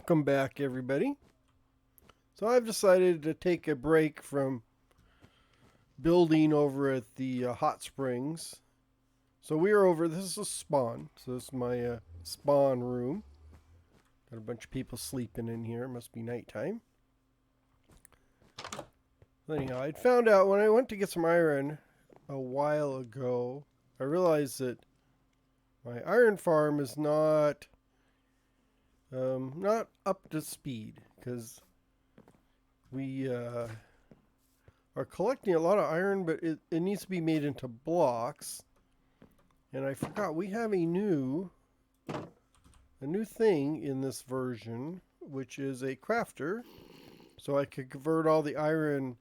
Welcome back, everybody. So I've decided to take a break from building over at the hot springs. So we're over, this is a spawn. So this is my spawn room. Got a bunch of people sleeping in here. Must be nighttime. Anyhow, I'd found out when I went to get some iron a while ago, I realized that my iron farm is not up to speed because we are collecting a lot of iron, but it needs to be made into blocks. And I forgot we have a new thing in this version, which is a crafter. So I could convert all the iron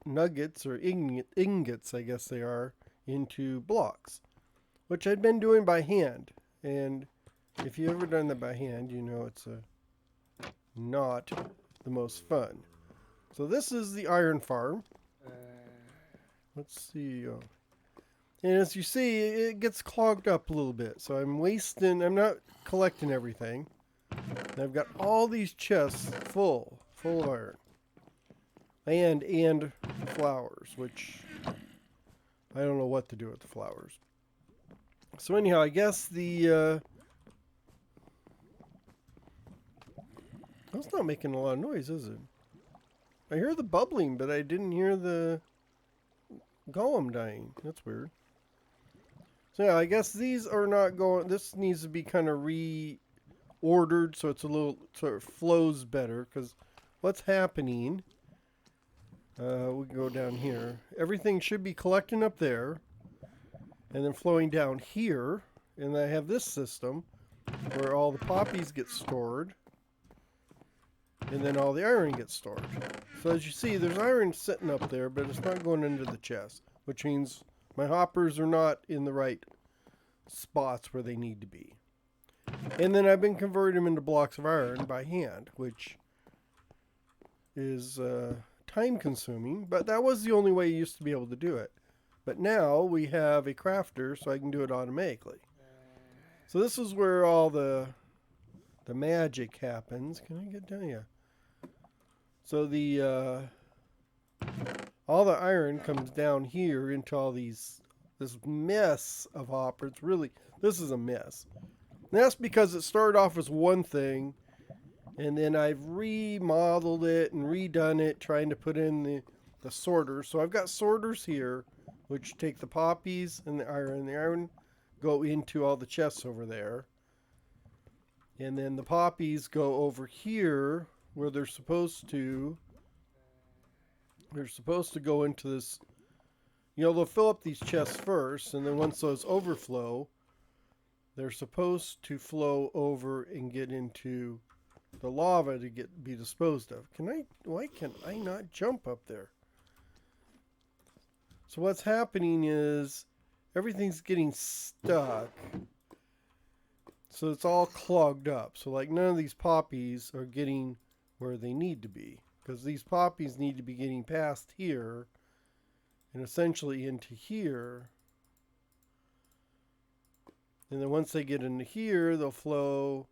nuggets or ingots, I guess they are, into blocks, which I'd been doing by hand. And if you've ever done that by hand, you know it's not the most fun. So this is the iron farm. Let's see. And as you see, it gets clogged up a little bit. So I'm not collecting everything. And I've got all these chests full of iron. And flowers, which I don't know what to do with the flowers. So anyhow, I guess that's not making a lot of noise, is it? I hear the bubbling, but I didn't hear the golem dying. That's weird. So yeah, I guess these are not going. This needs to be kind of reordered so it's a little sort of flows better. Because what's happening? We can go down here. Everything should be collecting up there, and then flowing down here. And I have this system where all the poppies get stored. And then all the iron gets stored. So as you see, there's iron sitting up there, but it's not going into the chest, which means my hoppers are not in the right spots where they need to be. And then I've been converting them into blocks of iron by hand, which is time consuming, but that was the only way you used to be able to do it. But now we have a crafter, so I can do it automatically. So this is where all the magic happens. Can I get down? Yeah. So all the iron comes down here into all this mess of hoppers. Really, this is a mess. And that's because it started off as one thing, and then I've remodeled it and redone it, trying to put in the sorters. So I've got sorters here, which take the poppies and the iron. The iron go into all the chests over there. And then the poppies go over here where they're supposed to go into this. You know, they'll fill up these chests first, and then once those overflow, they're supposed to flow over and get into the lava to be disposed of. Why can I not jump up there? So what's happening is everything's getting stuck. So it's all clogged up. So like none of these poppies are getting where they need to be. Because these poppies need to be getting past here and essentially into here. And then once they get into here, they'll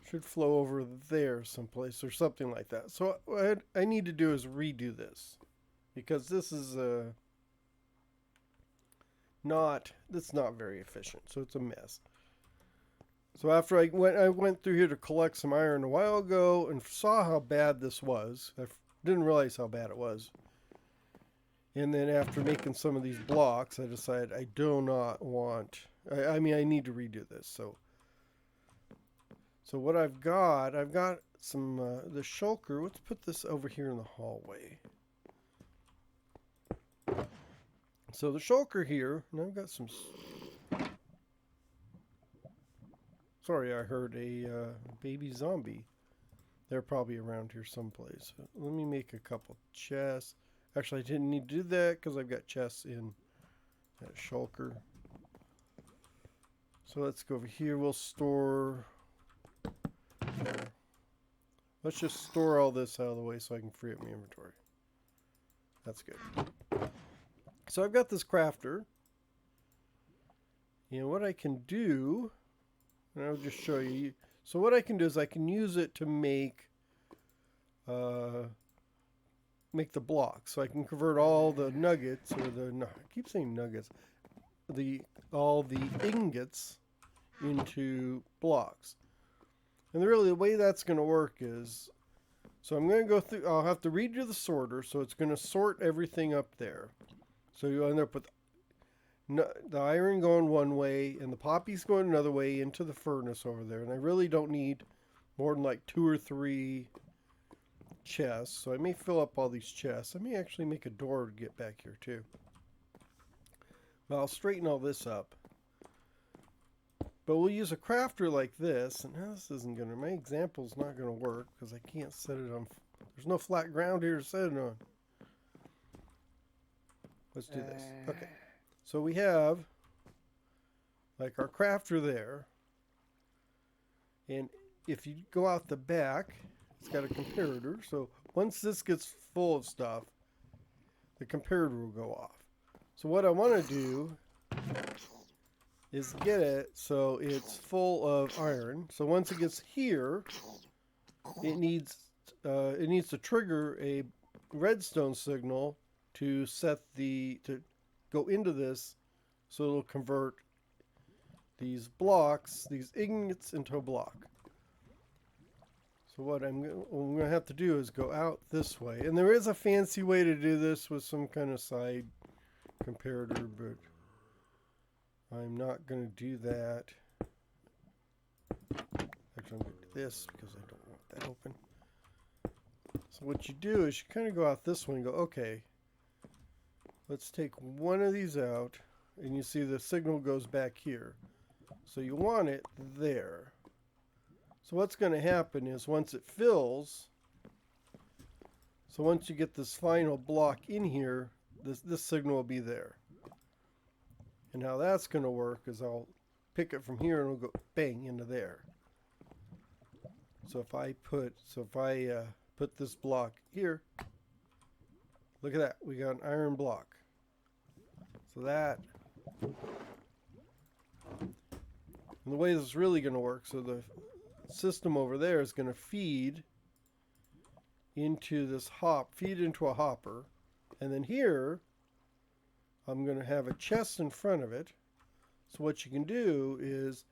should flow over there someplace or something like that. So what I need to do is redo this. Because this is not very efficient. So it's a mess. So after I went through here to collect some iron a while ago and saw how bad this was. I didn't realize how bad it was. And then after making some of these blocks, I decided I do not want. I need to redo this. So what I've got some the shulker. Let's put this over here in the hallway. So the shulker here, and I've got some. Sorry, I heard a baby zombie. They're probably around here someplace. Let me make a couple chests. Actually, I didn't need to do that because I've got chests in that shulker. So let's go over here. We'll store. Let's just store all this out of the way so I can free up my inventory. That's good. So I've got this crafter. And what I can do, and I'll just show you. So what I can do is I can use it to make the blocks. So I can convert all the nuggets, or I keep saying nuggets, all the ingots into blocks. And really the way that's going to work is, so I'm going to go through, I'll have to redo the sorter, so it's going to sort everything up there. So you'll end up with the iron going one way and the poppies going another way into the furnace over there. And I really don't need more than like 2 or 3 chests. So I may fill up all these chests. I may actually make a door to get back here too. But I'll straighten all this up. But we'll use a crafter like this. And now this isn't going to, my example's not going to work because I can't set it on, there's no flat ground here to set it on. Let's do this. Okay. So we have like our crafter there. And if you go out the back, it's got a comparator. So once this gets full of stuff, the comparator will go off. So what I want to do is get it so it's full of iron. So once it gets here, it needs to trigger a redstone signal to go into this, so it'll convert these blocks, these ingots, into a block. So what I'm going to have to do is go out this way. And there is a fancy way to do this with some kind of side comparator, but I'm not going to do that. Actually, I'm going to do this because I don't want that open. So what you do is you kind of go out this way and go, okay, let's take one of these out, and you see the signal goes back here. So you want it there. So what's going to happen is once it fills, so once you get this final block in here, this signal will be there. And how that's going to work is I'll pick it from here and it'll go bang into there. So if I put this block here, look at that, we got an iron block. So that, and the way this is really going to work, so the system over there is going to feed into this feed into a hopper, and then here I'm going to have a chest in front of it. So what you can do is,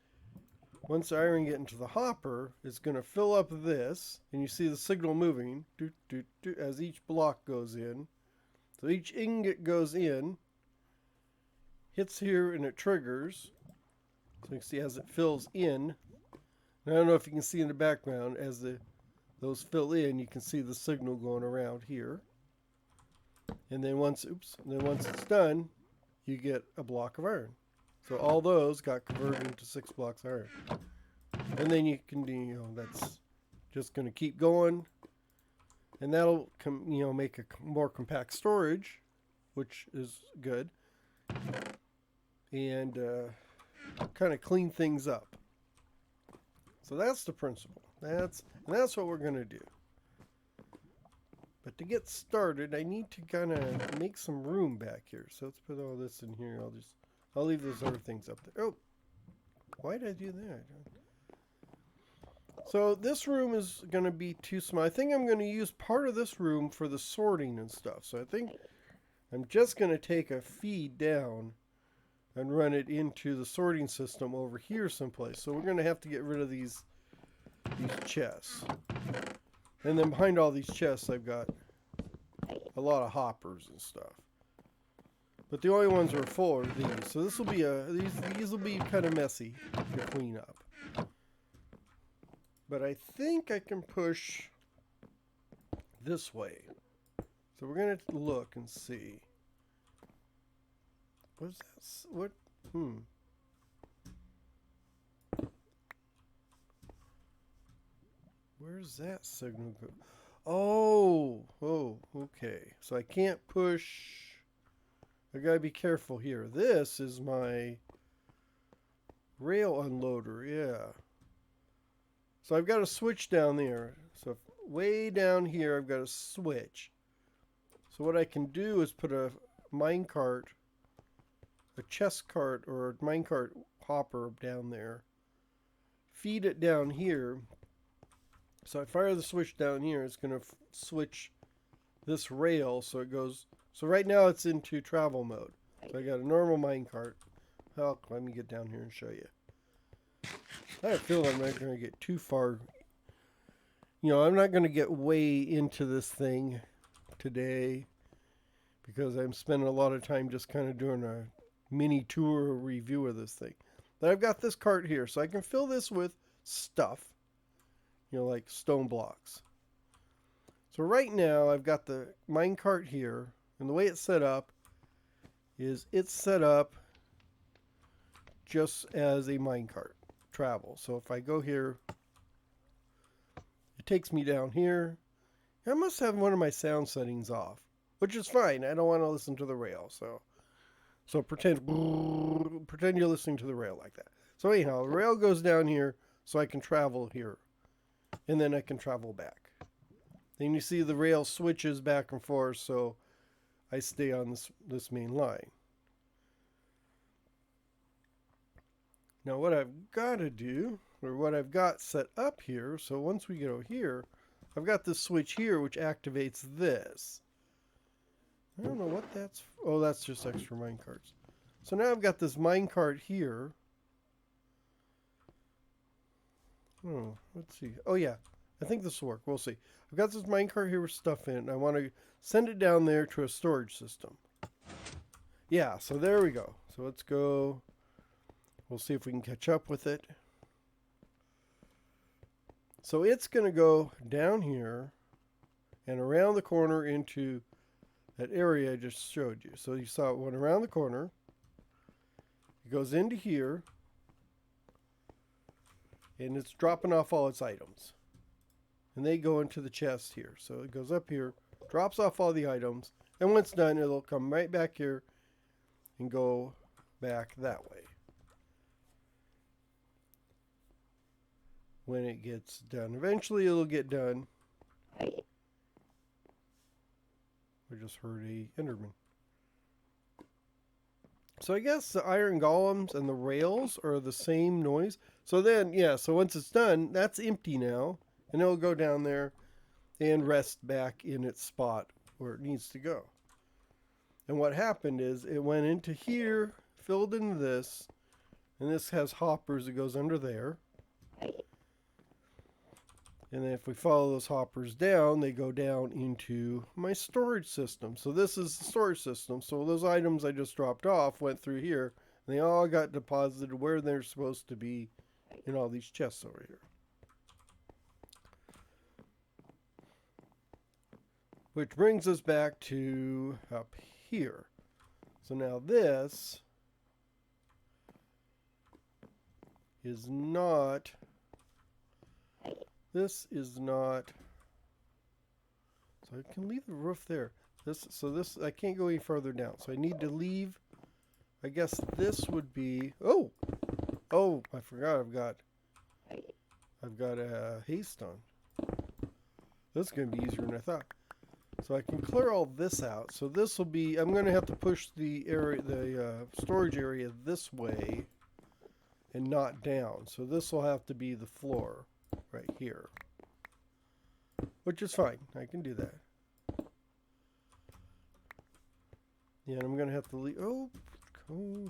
once the iron gets into the hopper, it's going to fill up this, and you see the signal moving as each block goes in. So each ingot goes in, hits here, and it triggers. So you can see as it fills in. And I don't know if you can see in the background, as those fill in, you can see the signal going around here. And then once it's done, you get a block of iron. So all those got converted into 6 blocks of iron. And then you can, that's just going to keep going. And that'll, make a more compact storage, which is good. And kind of clean things up. So that's the principle. That's what we're going to do. But to get started, I need to kind of make some room back here. So let's put all this in here. I'll leave those other things up there. Oh, why did I do that? So this room is going to be too small. I think I'm going to use part of this room for the sorting and stuff. So I think I'm just going to take a feed down and run it into the sorting system over here someplace. So we're going to have to get rid of these chests. And then behind all these chests, I've got a lot of hoppers and stuff. But the only ones that are full are these. So this will be these will be kind of messy to clean up. But I think I can push this way. So we're going to look and see. What's that? What? Where's that signal go? Oh, okay. So I can't push. I gotta be careful here. This is my rail unloader, yeah. So I've got a switch down there. So way down here, I've got a switch. So what I can do is put a minecart, a chest cart, or a minecart hopper down there. feed it down here. So I fire the switch down here. It's going to switch this rail so it goes. So right now it's into travel mode. So I got a normal minecart. Well, let me get down here and show you. I have a feeling I'm not going to get too far. You know, I'm not going to get way into this thing today because I'm spending a lot of time just kind of doing a mini tour review of this thing. But I've got this cart here, so I can fill this with stuff, you know, like stone blocks. So right now I've got the minecart here, and the way it's set up is it's set up just as a minecart travel. So if I go here, it takes me down here. I must have one of my sound settings off, which is fine. I don't want to listen to the rail, so pretend you're listening to the rail like that. So anyhow, the rail goes down here so I can travel here, and then I can travel back. Then you see the rail switches back and forth, so I stay on this main line. Now what I've got to do, or what I've got set up here, so once we get over here, I've got this switch here which activates this. I don't know what that's... Oh, that's just extra minecarts. So now I've got this minecart here. Oh, let's see. Oh yeah, I think this will work. We'll see. I've got this minecart here with stuff in. I want to send it down there to a storage system. Yeah, so there we go. So let's go... We'll see if we can catch up with it. So it's going to go down here and around the corner into that area I just showed you. So you saw it went around the corner. It goes into here. And it's dropping off all its items. And they go into the chest here. So it goes up here, drops off all the items. And when it's done, it'll come right back here and go back that way. When it gets done. Eventually it'll get done. I just heard a Enderman. So I guess the iron golems and the rails are the same noise. So then, yeah, so once it's done, that's empty now. And it'll go down there and rest back in its spot where it needs to go. And what happened is it went into here, filled into this, and this has hoppers that goes under there. And then if we follow those hoppers down, they go down into my storage system. So this is the storage system. So those items I just dropped off went through here. And they all got deposited where they're supposed to be in all these chests over here. Which brings us back to up here. So now this is not... This is not, so I can leave the roof there. This, I can't go any further down. So I need to leave, I guess this would be, oh, I forgot I've got a haste on. This is going to be easier than I thought. So I can clear all this out. So this will be, I'm going to have to push the area, the storage area this way and not down. So this will have to be the floor. Right here, which is fine. I can do that. Yeah, and I'm gonna have to leave. Oh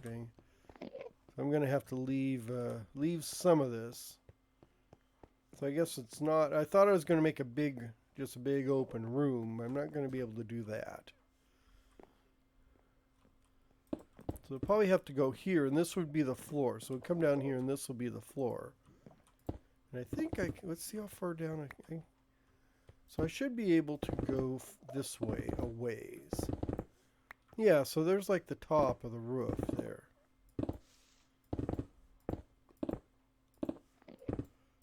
dang! I'm gonna have to leave some of this. So I guess it's not. I thought I was gonna make just a big open room. I'm not gonna be able to do that. So I'll probably have to go here, and this would be the floor. So we'll come down here, and this will be the floor. And I think let's see how far down so I should be able to go this way a ways. Yeah, so there's like the top of the roof there.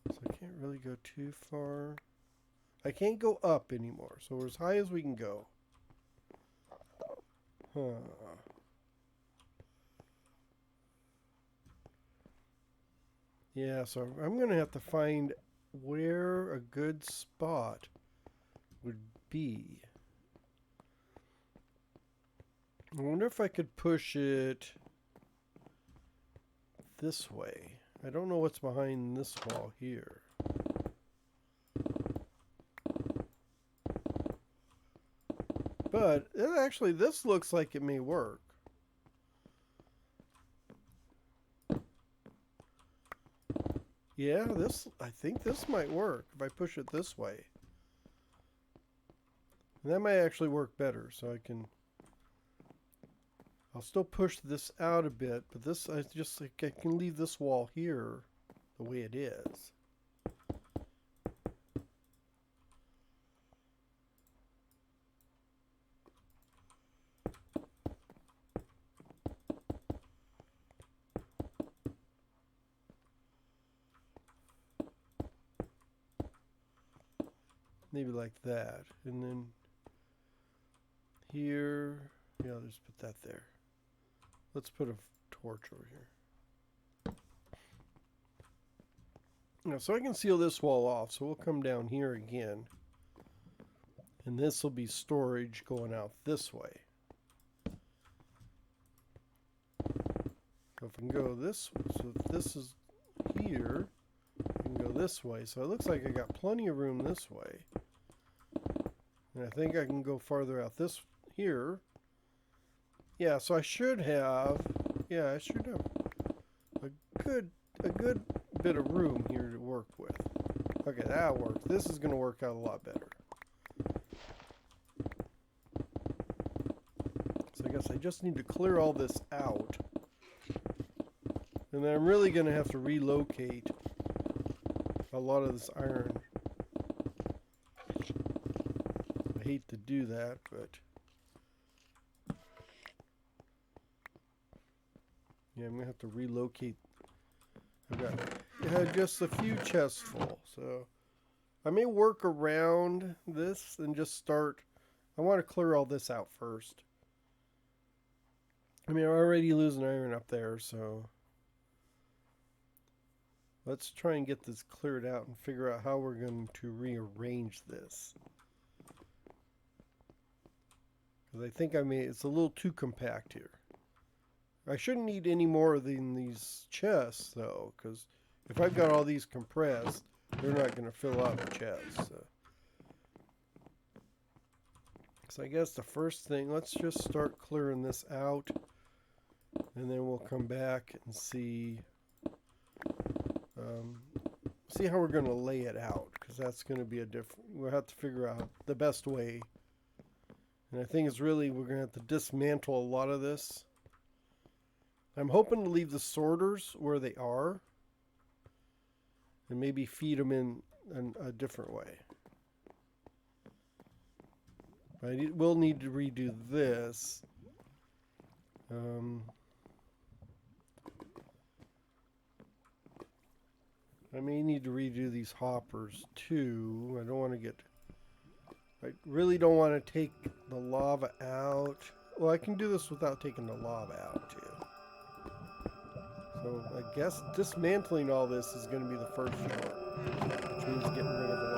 So I can't really go too far. I can't go up anymore, so we're as high as we can go. Huh. Yeah, so I'm going to have to find where a good spot would be. I wonder if I could push it this way. I don't know what's behind this wall here. But actually, this looks like it may work. Yeah, I think this might work if I push it this way. And that might actually work better, so I'll still push this out a bit, but this, I can leave this wall here the way it is. Maybe like that. And then here, yeah, I'll just put that there. Let's put a torch over here. Now, so I can seal this wall off. So we'll come down here again. And this will be storage going out this way. So if I can go this way, so if this is here, I can go this way. So it looks like I got plenty of room this way. And I think I can go farther out this here. Yeah, so I should have a good bit of room here to work with. Okay, that worked. This is going to work out a lot better. So I guess I just need to clear all this out. And then I'm really going to have to relocate a lot of this iron. I hate to do that, but yeah, I'm gonna have to relocate. I've got just a few chests full, so I may work around this and just start. I want to clear all this out first. I mean, I'm already losing iron up there, so let's try and get this cleared out and figure out how we're going to rearrange this. Because I think it's a little too compact here. I shouldn't need any more than these chests, though, because if I've got all these compressed, they're not going to fill out the chests. So I guess the first thing, let's just start clearing this out, and then we'll come back and see how we're going to lay it out, because that's going to be we'll have to figure out the best way. And I think it's really, we're going to have to dismantle a lot of this. I'm hoping to leave the sorters where they are and maybe feed them in a different way. I will need to redo this. I may need to redo these hoppers too. I really don't want to take the lava out. Well, I can do this without taking the lava out too. So I guess dismantling all this is going to be the first part, which means getting rid of